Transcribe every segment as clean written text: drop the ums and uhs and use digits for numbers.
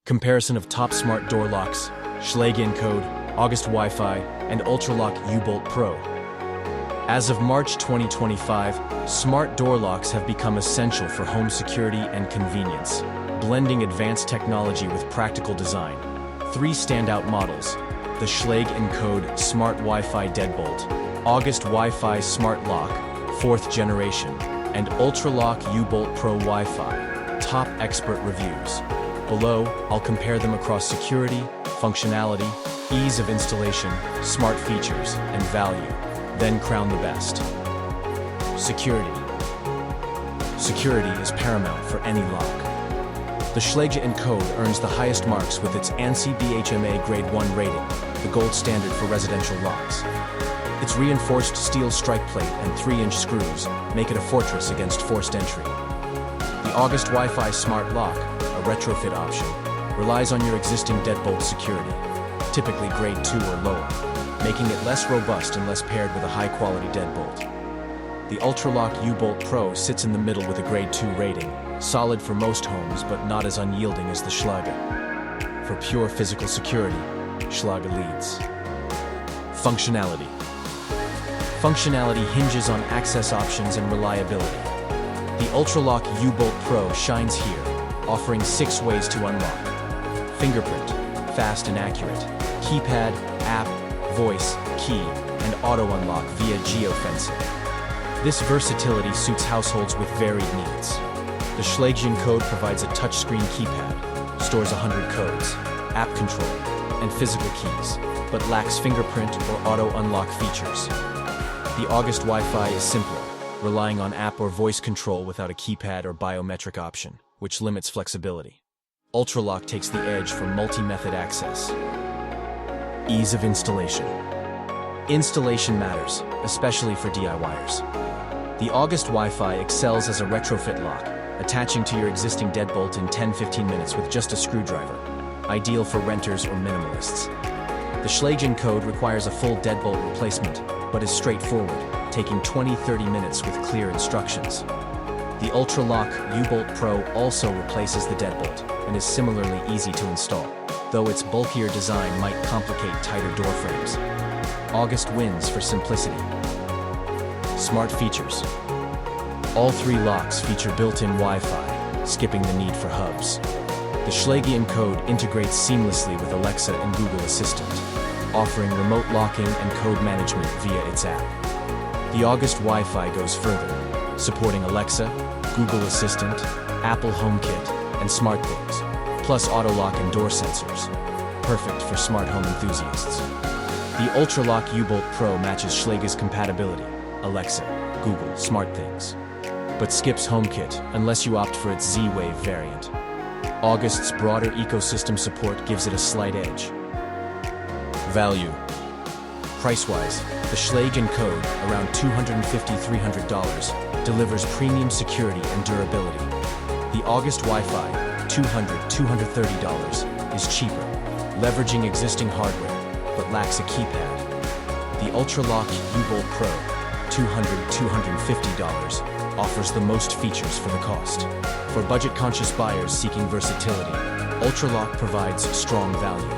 Comparison of top smart door locks, Schlage Encode, August Wi-Fi, and Ultraloq U-Bolt Pro. As of March 2025, smart door locks have become essential for home security and convenience, blending advanced technology with practical design. 3 standout models: the Schlage Encode Smart Wi-Fi Deadbolt, August Wi-Fi Smart Lock, 4th generation, and Ultraloq U-Bolt Pro Wi-Fi. Top expert reviews. Below, I'll compare them across security, functionality, ease of installation, smart features, and value. Then crown the best. Security. Security is paramount for any lock. The Schlage Encode earns the highest marks with its ANSI BHMA Grade 1 rating, the gold standard for residential locks. Its reinforced steel strike plate and 3-inch screws make it a fortress against forced entry. The August Wi-Fi Smart Lock, a retrofit option, relies on your existing Deadbolt security, typically Grade 2 or lower, making it less robust unless paired with a high-quality Deadbolt. The Ultraloq U-Bolt Pro sits in the middle with a Grade 2 rating, solid for most homes but not as unyielding as the Schlage. For pure physical security, Schlage leads. Functionality. Finality hinges on access options and reliability. The Ultraloq U-Bolt Pro shines here, offering 6 ways to unlock. Fingerprint, fast and accurate. Keypad, app, voice, key, and auto unlock via geofencing. This versatility suits households with varied needs. The Schlage Encode provides a touchscreen keypad, stores 100 codes, app control, and physical keys, but lacks fingerprint or auto unlock features. The August Wi-Fi is simpler, relying on app or voice control without a keypad or biometric option, which limits flexibility. Ultraloq takes the edge for multi-method access. Ease of installation. Installation matters, especially for DIYers. The August Wi-Fi excels as a retrofit lock, attaching to your existing Deadbolt in 10-15 minutes with just a screwdriver, ideal for renters or minimalists. The Schlage Encode requires a full Deadbolt replacement, but is straightforward, taking 20-30 minutes with clear instructions. The Ultraloq U-Bolt Pro also replaces the Deadbolt and is similarly easy to install, though its bulkier design might complicate tighter door frames. August wins for simplicity. Smart features. All 3 locks feature built-in Wi-Fi, skipping the need for hubs. The Schlage Encode integrates seamlessly with Alexa and Google Assistant, offering remote locking and code management via its app. The August Wi-Fi goes further, supporting Alexa, Google Assistant, Apple HomeKit, and SmartThings, plus auto lock and door sensors, perfect for smart home enthusiasts. The Ultraloq U-Bolt Pro matches Schlage's compatibility, Alexa, Google, SmartThings, but skips HomeKit unless you opt for its Z-Wave variant. August's broader ecosystem support gives it a slight edge. Value. Price-wise, the Schlage Encode, around $250–300, delivers premium security and durability. The August Wi-Fi, $200–230, is cheaper, leveraging existing hardware, but lacks a keypad. The Ultraloq U-Bolt Pro, $200–250, offers the most features for the cost. For budget-conscious buyers seeking versatility, Ultraloq provides strong value.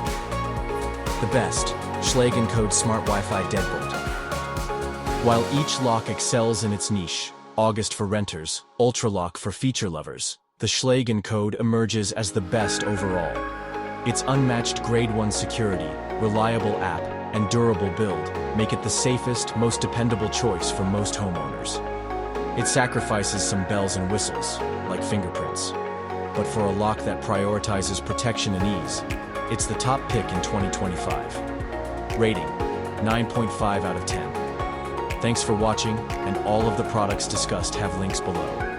The best, Schlage Encode Smart Wi-Fi Deadbolt. While each lock excels in its niche, August for renters, Ultraloq for feature lovers, the Schlage Encode emerges as the best overall. Its unmatched Grade 1 security, reliable app, and durable build make it the safest, most dependable choice for most homeowners. It sacrifices some bells and whistles, like fingerprints. But for a lock that prioritizes protection and ease, it's the top pick in 2025. Rating: 9.5 out of 10. Thanks for watching, and all of the products discussed have links below.